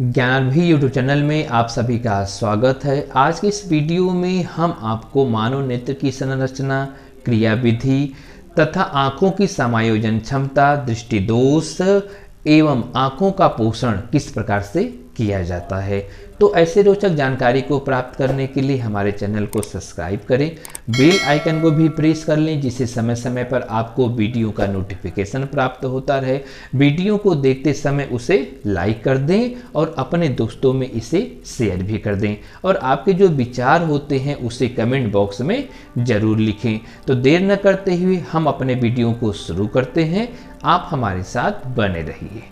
ज्ञानार्भी YouTube channel में आप सभी का स्वागत है। आज की इस वीडियो में हम आपको मानव नेत्र की संरचना, क्रियाविधि तथा आँखों की समायोजन क्षमता, दृष्टि दोष एवं आँखों का पोषण किस प्रकार से किया जाता है, तो ऐसे रोचक जानकारी को प्राप्त करने के लिए हमारे चैनल को सब्सक्राइब करें, बेल आइकन को भी प्रेस कर लें जिससे समय समय पर आपको वीडियो का नोटिफिकेशन प्राप्त होता रहे। वीडियो को देखते समय उसे लाइक कर दें और अपने दोस्तों में इसे शेयर भी कर दें और आपके जो विचार होते हैं उसे कमेंट बॉक्स में ज़रूर लिखें। तो देर न करते हुए हम अपने वीडियो को शुरू करते हैं। आप हमारे साथ बने रहिए।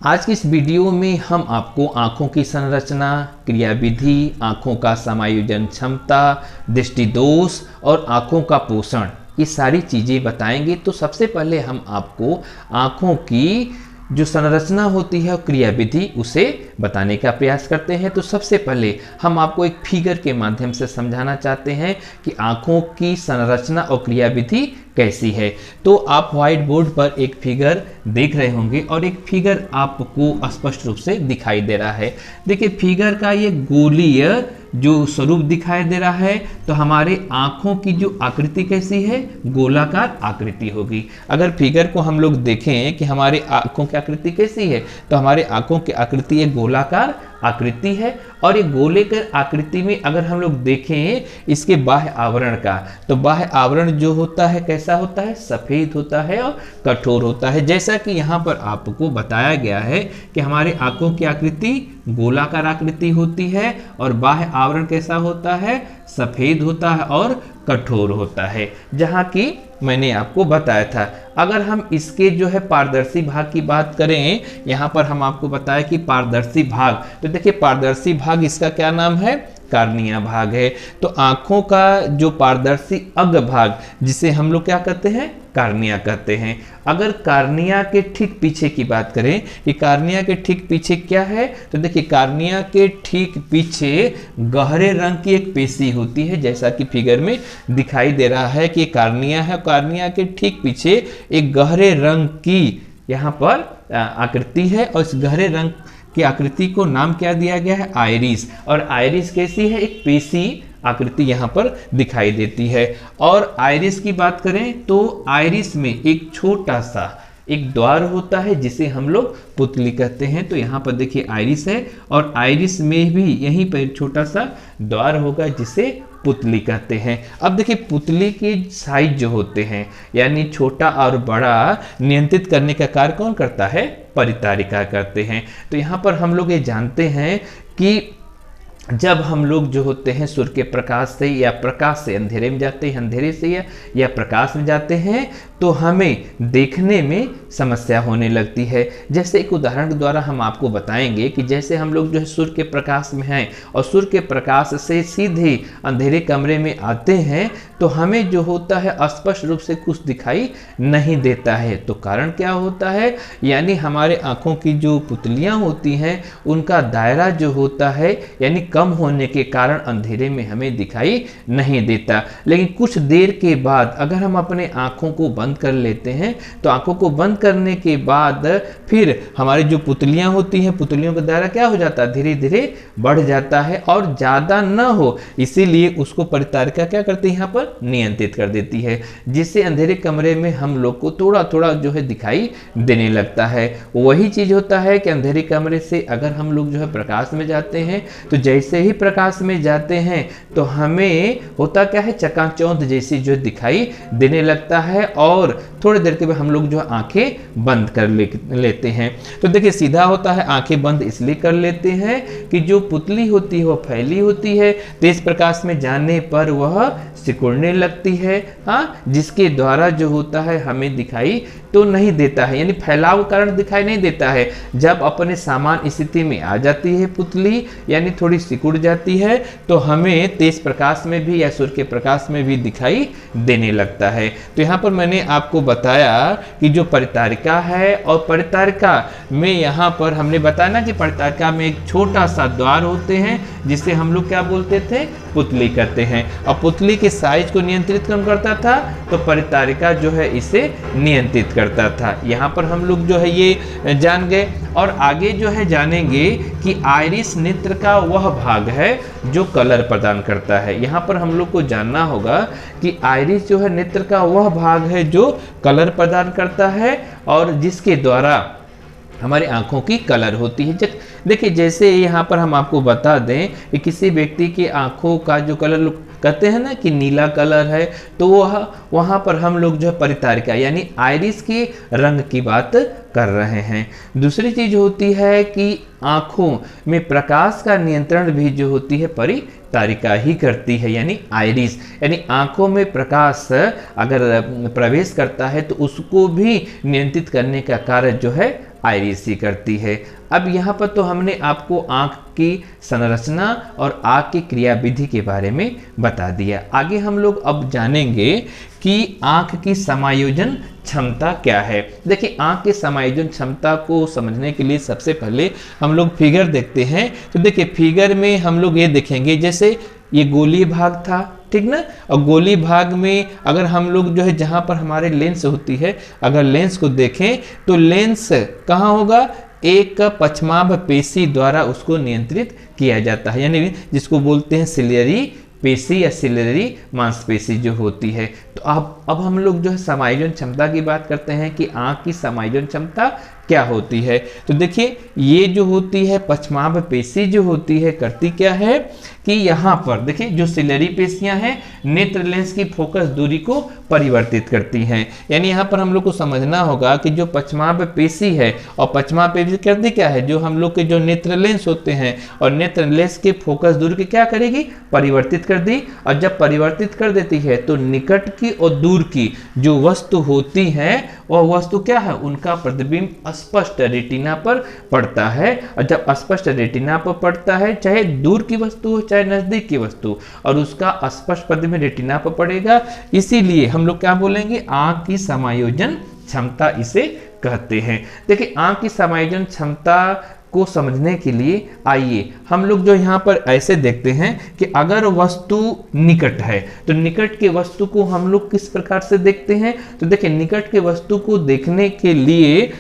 आज की इस वीडियो में हम आपको आँखों की संरचना, क्रियाविधि, आँखों का समायोजन क्षमता, दृष्टि दोष और आँखों का पोषण ये सारी चीज़ें बताएंगे। तो सबसे पहले हम आपको आँखों की जो संरचना होती है और क्रियाविधि उसे बताने का प्रयास करते हैं। तो सबसे पहले हम आपको एक फिगर के माध्यम से समझाना चाहते हैं कि आँखों की संरचना और क्रियाविधि कैसी है। तो आप व्हाइट बोर्ड पर एक फिगर देख रहे होंगे और एक फिगर आपको स्पष्ट रूप से दिखाई दे रहा है। देखिए फिगर का ये गोलीय जो स्वरूप दिखाई दे रहा है, तो हमारे आँखों की जो आकृति कैसी है, गोलाकार आकृति होगी। अगर फिगर को हम लोग देखें कि हमारे आँखों की आकृति कैसी है, तो हमारे आँखों की आकृति एक गोलाकार आकृति है। और ये गोलेकार आकृति में अगर हम लोग देखें इसके बाह्य आवरण का, तो बाह्य आवरण जो होता है कैसा होता है, सफ़ेद होता है और कठोर होता है। जैसा कि यहाँ पर आपको बताया गया है कि हमारे आँखों की आकृति गोलाकार आकृति होती है और बाह्य आवरण कैसा होता है, सफ़ेद होता है और कठोर होता है, जहाँ की मैंने आपको बताया था। अगर हम इसके जो है पारदर्शी भाग की बात करें, यहाँ पर हम आपको बताया कि पारदर्शी भाग, तो देखिए पारदर्शी भाग इसका क्या नाम है, कार्निया भाग है। तो आँखों का जो पारदर्शी अग्र भाग जिसे हम लोग क्या कहते हैं, कार्निया कहते हैं। अगर कार्निया के ठीक पीछे की बात करें कि कार्निया के ठीक पीछे क्या है, तो देखिए कार्निया के ठीक पीछे गहरे रंग की एक पेशी होती है, जैसा कि फिगर में दिखाई दे रहा है कि कार्निया है। कार्निया के ठीक पीछे एक गहरे रंग की यहाँ पर आकृति है और इस गहरे रंग की आकृति को नाम क्या दिया गया है, आइरिस। और आइरिस कैसी है, एक पेशी आकृति यहाँ पर दिखाई देती है। और आइरिस की बात करें तो आइरिस में एक छोटा सा एक द्वार होता है जिसे हम लोग पुतली कहते हैं। तो यहाँ पर देखिए आइरिस है और आइरिस में भी यहीं पर एक छोटा सा द्वार होगा जिसे पुतली कहते हैं। अब देखिए पुतली के साइज जो होते हैं यानी छोटा और बड़ा नियंत्रित करने का कार्य कौन करता है, परितारिका करते हैं। तो यहाँ पर हम लोग ये जानते हैं कि जब हम लोग जो होते हैं सूर्य के प्रकाश से या प्रकाश से अंधेरे में जाते हैं, अंधेरे से या प्रकाश में जाते हैं, तो हमें देखने में समस्या होने लगती है। जैसे एक उदाहरण के द्वारा हम आपको बताएंगे कि जैसे हम लोग जो है सूर्य के प्रकाश में हैं और सूर्य के प्रकाश से सीधे अंधेरे कमरे में आते हैं, तो हमें जो होता है स्पष्ट रूप से कुछ दिखाई नहीं देता है। तो कारण क्या होता है, यानी हमारे आँखों की जो पुतलियाँ होती हैं उनका दायरा जो होता है यानी कम होने के कारण अंधेरे में हमें दिखाई नहीं देता। लेकिन कुछ देर के बाद अगर हम अपने आँखों को बंद कर लेते हैं, तो आँखों को बंद करने के बाद फिर हमारी जो पुतलियाँ होती हैं, पुतलियों का दायरा क्या हो जाता है, धीरे धीरे बढ़ जाता है और ज़्यादा न हो, इसीलिए उसको परितारिका क्या करती है, यहाँ पर नियंत्रित कर देती है, जिससे अंधेरे कमरे में हम लोग को थोड़ा थोड़ा जो है दिखाई देने लगता है। वही चीज़ होता है कि अंधेरे कमरे से अगर हम लोग जो है प्रकाश में जाते हैं, तो जैसे ही प्रकाश में जाते हैं तो हमें होता क्या है, चकाचौंध जैसी जो दिखाई देने लगता है और थोड़ी देर के बाद हम लोग जो आंखें बंद कर लेते हैं। तो देखिए सीधा होता है, आंखें बंद इसलिए कर लेते हैं कि जो पुतली होती है वो फैली होती है, तेज प्रकाश में जाने पर वह सिकुड़ने लगती है, हाँ, जिसके द्वारा जो होता है हमें दिखाई तो नहीं देता है, यानी फैलाव कारण दिखाई नहीं देता है। जब अपने सामान्य स्थिति में आ जाती है पुतली यानी थोड़ी सिकुड़ जाती है, तो हमें तेज प्रकाश में भी या सूर्य के प्रकाश में भी दिखाई देने लगता है। तो यहाँ पर मैंने आपको बताया कि जो परितारिका है, और परितारिका में यहाँ पर हमने बताया ना कि परितारिका में एक छोटा सा द्वार होते हैं जिसे हम लोग क्या बोलते थे, पुतली कहते हैं। और पुतली के साइज को नियंत्रित कौन करता था, तो परितारिका जो है इसे नियंत्रित करता था। यहाँ पर हम लोग जो है ये जान गए। और आगे जो है जानेंगे कि आइरिस नेत्र का वह भाग है जो कलर प्रदान करता है। यहाँ पर हम लोग को जानना होगा कि आइरिस जो है नेत्र का वह भाग है जो कलर प्रदान करता है और जिसके द्वारा हमारे आंखों की कलर होती है। देखिए जैसे यहाँ पर हम आपको बता दें कि किसी व्यक्ति की आंखों का जो कलर कहते हैं ना कि नीला कलर है, तो वहाँ पर हम लोग जो है परितारिका यानी आइरिस के रंग की बात कर रहे हैं। दूसरी चीज होती है कि आंखों में प्रकाश का नियंत्रण भी जो होती है परितारिका ही करती है, यानी आइरिस। यानी आंखों में प्रकाश अगर प्रवेश करता है तो उसको भी नियंत्रित करने का कार्य जो है आइरिस ही करती है। अब यहाँ पर तो हमने आपको आँख की संरचना और आँख की क्रियाविधि के बारे में बता दिया। आगे हम लोग अब जानेंगे कि आँख की समायोजन क्षमता क्या है। देखिए आँख की समायोजन क्षमता को समझने के लिए सबसे पहले हम लोग फिगर देखते हैं। तो देखिए फिगर में हम लोग ये देखेंगे, जैसे ये गोलीय भाग था, ठीक ना, और गोली भाग में अगर हम लोग जो है जहाँ पर हमारे लेंस होती है, अगर लेंस को देखें तो लेंस कहाँ होगा, एक पश्चमाभ पेशी द्वारा उसको नियंत्रित किया जाता है, यानी जिसको बोलते हैं सिलियरी पेशी या सिलियरी मांसपेशी जो होती है। तो अब हम लोग जो है समायोजन क्षमता की बात करते हैं कि आँख की समायोजन क्षमता क्या होती है। तो देखिए ये जो होती है पश्चमाभ पेशी जो होती है करती क्या है कि यहाँ पर देखिए जो सिलियरी पेशियां हैं नेत्र लेंस की फोकस दूरी को परिवर्तित करती हैं। यानी यहाँ पर हम लोग को समझना होगा कि जो पश्चमाभ पेशी है और पश्चमाभ पेशी करती क्या है, जो हम लोग के जो नेत्र लेंस होते हैं और नेत्र लेंस के फोकस दूरी की क्या करेगी, परिवर्तित कर दी। और जब परिवर्तित कर देती है तो निकट की और दूर की जो वस्तु होती है वह वस्तु क्या है, उनका प्रतिबिंब स्पष्ट रेटिना पर पड़ता है। और जब स्पष्ट रेटिना पर पड़ता है, चाहे दूर की वस्तु हो चाहे नजदीक की वस्तु, और उसका स्पष्ट प्रतिबिंब रेटिना पर पड़ेगा, इसीलिए हम लोग क्या बोलेंगे, आंख की समायोजन क्षमता इसे कहते हैं। देखिए आंख की समायोजन क्षमता को समझने के लिए आइए हम लोग जो यहाँ पर ऐसे देखते हैं कि अगर वस्तु निकट है तो निकट के वस्तु को हम लोग किस प्रकार से देखते हैं। तो देखिए निकट के वस्तु को देखने के लिए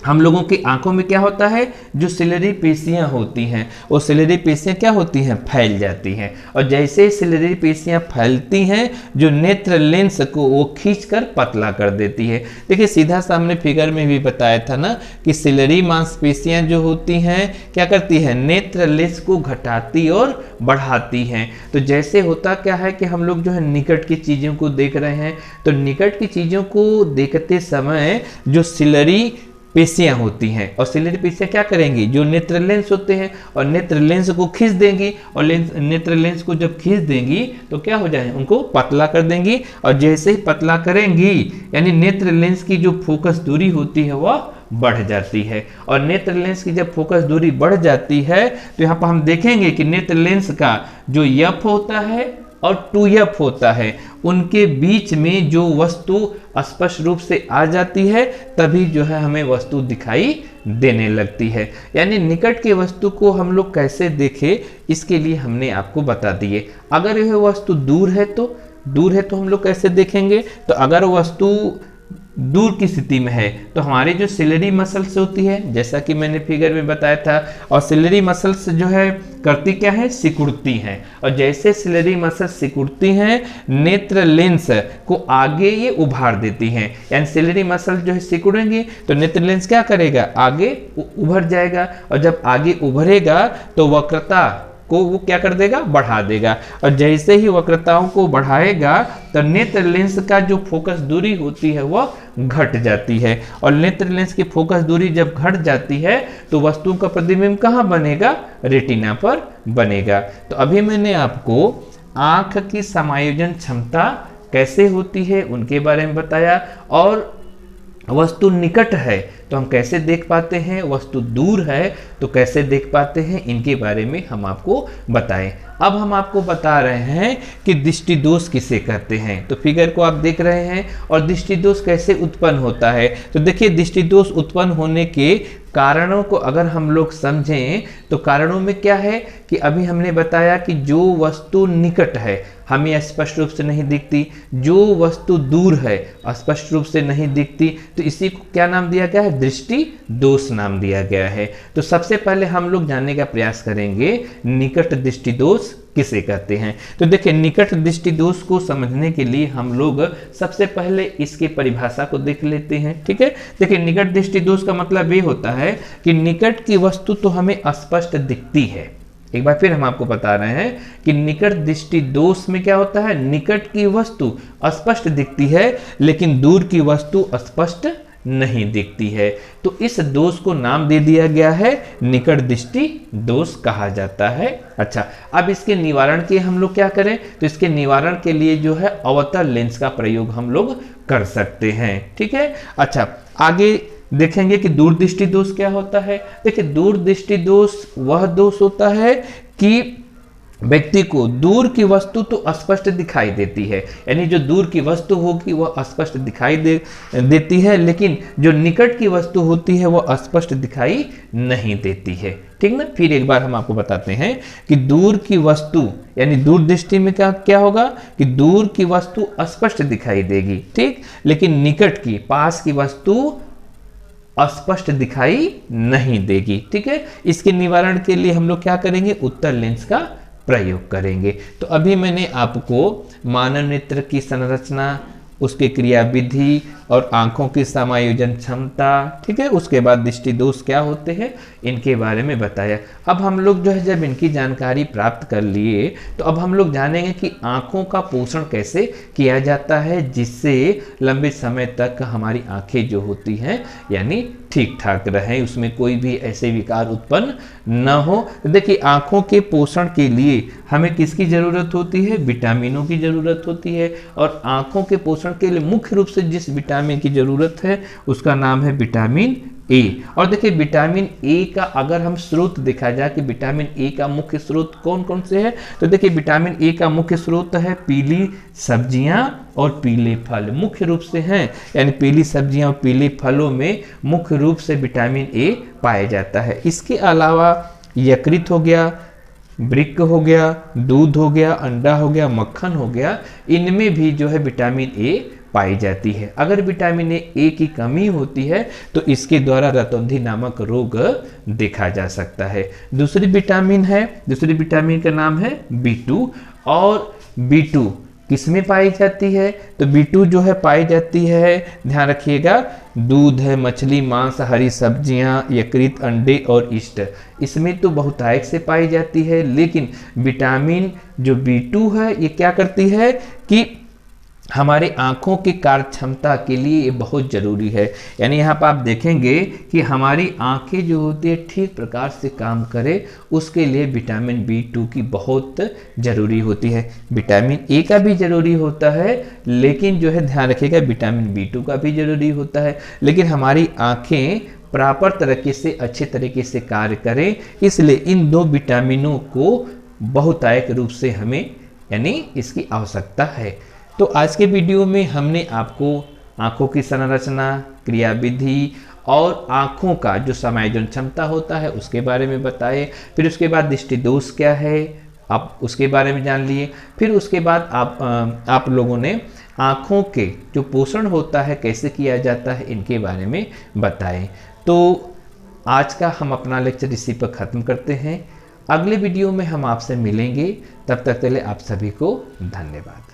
हम लोगों की आंखों में क्या होता है, जो सिलियरी पेशियां होती हैं वो सिलियरी पेशियां क्या होती हैं, फैल जाती हैं। और जैसे ही सिलियरी पेशियां फैलती हैं जो नेत्र लेंस को वो खींचकर पतला कर देती है। देखिए सीधा सामने फिगर में भी बताया था ना कि सिलियरी मांसपेशियां जो होती हैं क्या करती है, नेत्र लेंस को घटाती और बढ़ाती हैं। तो जैसे होता क्या है कि हम लोग जो है निकट की चीज़ों को देख रहे हैं, तो निकट की चीज़ों को देखते समय जो सिलियरी पेशियां होती हैं और सिलियरी पेशियां क्या करेंगी, जो नेत्र लेंस होते हैं और नेत्र लेंस को खींच देंगी, और नेत्र लेंस को जब खींच देंगी तो क्या हो जाए, उनको पतला कर देंगी। और जैसे ही पतला करेंगी यानी नेत्र लेंस की जो फोकस दूरी होती है वह बढ़ जाती है। और नेत्र लेंस की जब फोकस दूरी बढ़ जाती है तो यहाँ पर हम देखेंगे कि नेत्र लेंस का जो एफ होता है और 2f होता है, उनके बीच में जो वस्तु स्पष्ट रूप से आ जाती है तभी जो है हमें वस्तु दिखाई देने लगती है। यानी निकट के वस्तु को हम लोग कैसे देखें इसके लिए हमने आपको बता दिए। अगर यह वस्तु दूर है तो हम लोग कैसे देखेंगे, तो अगर वस्तु दूर की स्थिति में है तो हमारे जो सिलियरी मसल्स होती है, जैसा कि मैंने फिगर में बताया था, और सिलियरी मसल्स जो है करती क्या है, सिकुड़ती हैं। और जैसे सिलियरी मसल्स सिकुड़ती हैं नेत्र लेंस को आगे ये उभार देती हैं। यानी सिलियरी मसल जो है सिकुड़ेंगी तो नेत्र लेंस क्या करेगा, आगे उभर जाएगा, और जब आगे उभरेगा तो वक्रता को वो क्या कर देगा, बढ़ा देगा। और जैसे ही वक्रताओं को बढ़ाएगा तो नेत्र लेंस का जो फोकस दूरी होती है वह घट जाती है। और नेत्र लेंस की फोकस दूरी जब घट जाती है तो वस्तुओं का प्रतिबिंब कहाँ बनेगा, रेटिना पर बनेगा। तो अभी मैंने आपको आंख की समायोजन क्षमता कैसे होती है उनके बारे में बताया, और वस्तु निकट है तो हम कैसे देख पाते हैं, वस्तु दूर है तो कैसे देख पाते हैं, इनके बारे में हम आपको बताएं। अब हम आपको बता रहे हैं कि दृष्टि दोष किसे कहते हैं। तो फिगर को आप देख रहे हैं, और दृष्टि दोष कैसे उत्पन्न होता है। तो देखिए दृष्टि दोष उत्पन्न होने के कारणों को अगर हम लोग समझें तो कारणों में क्या है कि अभी हमने बताया कि जो वस्तु निकट है हमें स्पष्ट रूप से नहीं दिखती, जो वस्तु दूर है स्पष्ट रूप से नहीं दिखती, तो इसी को क्या नाम दिया गया है? दृष्टि दोष नाम दिया गया है। तो सबसे पहले हम लोग जानने का प्रयास करेंगे निकट दृष्टि दोष किसे कहते हैं। तो देखिए, निकट दृष्टि दोष को समझने के लिए हम लोग सबसे पहले इसकी परिभाषा को देख लेते हैं। ठीक है, देखिए निकट दृष्टि दोष का मतलब ये होता है कि निकट की वस्तु तो हमें स्पष्ट दिखती है। एक बार फिर हम आपको बता रहे हैं कि निकट दृष्टि दोष में क्या होता है? निकट की वस्तु स्पष्ट दिखती है लेकिन दूर की वस्तु स्पष्ट नहीं दिखती है। तो इस दोष को नाम दे दिया गया है निकट दृष्टि दोष कहा जाता है। अच्छा, अब इसके निवारण के हम लोग क्या करें? तो इसके निवारण के लिए जो है अवतल लेंस का प्रयोग हम लोग कर सकते हैं। ठीक है, अच्छा आगे देखेंगे कि दूरदृष्टि दोष क्या होता है। देखिए, दूरदृष्टि दोष वह दोष होता है कि व्यक्ति को दूर की वस्तु तो स्पष्ट दिखाई देती है, यानी जो दूर की वस्तु होगी वह स्पष्ट दिखाई देती है, लेकिन जो निकट की वस्तु होती है वह स्पष्ट दिखाई नहीं देती है। ठीक ना? फिर एक बार हम आपको बताते हैं कि दूर की वस्तु यानी दूर दृष्टि में क्या होगा कि दूर की वस्तु स्पष्ट दिखाई देगी, ठीक, लेकिन निकट की पास की वस्तु स्पष्ट दिखाई नहीं देगी। ठीक है, इसके निवारण के लिए हम लोग क्या करेंगे? उत्तल लेंस का प्रयोग करेंगे। तो अभी मैंने आपको मानव नेत्र की संरचना, उसके क्रियाविधि और आंखों की समायोजन क्षमता, ठीक है, उसके बाद दृष्टि दोष क्या होते हैं, इनके बारे में बताया। अब हम लोग जो है जब इनकी जानकारी प्राप्त कर लिए तो अब हम लोग जानेंगे कि आंखों का पोषण कैसे किया जाता है जिससे लंबे समय तक हमारी आंखें जो होती हैं यानी ठीक ठाक रहें, उसमें कोई भी ऐसे विकार उत्पन्न न हो। देखिए, आंखों के पोषण के लिए हमें किसकी ज़रूरत होती है? विटामिनों की ज़रूरत होती है। और आंखों के पोषण के लिए मुख्य रूप से जिस विटामिन की ज़रूरत है उसका नाम है विटामिन ए। और देखिए, विटामिन ए का अगर हम स्रोत देखा जाए कि विटामिन ए का मुख्य स्रोत कौन कौन से है, तो देखिए विटामिन ए का मुख्य स्रोत है पीली सब्जियां और पीले फल, मुख्य रूप से हैं, यानी पीली सब्जियां और पीले फलों में मुख्य रूप से विटामिन ए पाया जाता है। इसके अलावा यकृत हो गया, वृक्क हो गया, दूध हो गया, अंडा हो गया, मक्खन हो गया, इनमें भी जो है विटामिन ए पाई जाती है। अगर विटामिन ए की कमी होती है तो इसके द्वारा रतौंधी नामक रोग देखा जा सकता है। दूसरी विटामिन का नाम है B2। और B2 किसमें पाई जाती है? तो B2 जो है पाई जाती है, ध्यान रखिएगा, दूध है, मछली, मांस, हरी सब्जियां, यकृत, अंडे और ईस्ट, इसमें तो बहुतायत से पाई जाती है। लेकिन विटामिन जो B2 है ये क्या करती है कि हमारे आँखों की कार्य क्षमता के लिए ये बहुत ज़रूरी है। यानी यहाँ पर आप देखेंगे कि हमारी आँखें जो होती है ठीक प्रकार से काम करे, उसके लिए विटामिन B2 की बहुत ज़रूरी होती है। विटामिन ए का भी ज़रूरी होता है, लेकिन जो है ध्यान रखिएगा विटामिन B2 का भी ज़रूरी होता है। लेकिन हमारी आँखें प्रॉपर तरीके से अच्छे तरीके से कार्य करें, इसलिए इन दो विटामिनों को बहुतायत रूप से हमें यानी इसकी आवश्यकता है। तो आज के वीडियो में हमने आपको आँखों की संरचना, क्रियाविधि और आँखों का जो समायोजन क्षमता होता है उसके बारे में बताए। फिर उसके बाद दृष्टि दोष क्या है आप उसके बारे में जान लिए। फिर उसके बाद आप लोगों ने आँखों के जो पोषण होता है कैसे किया जाता है इनके बारे में बताएं। तो आज का हम अपना लेक्चर इसी पर ख़त्म करते हैं। अगले वीडियो में हम आपसे मिलेंगे, तब तक के लिए आप सभी को धन्यवाद।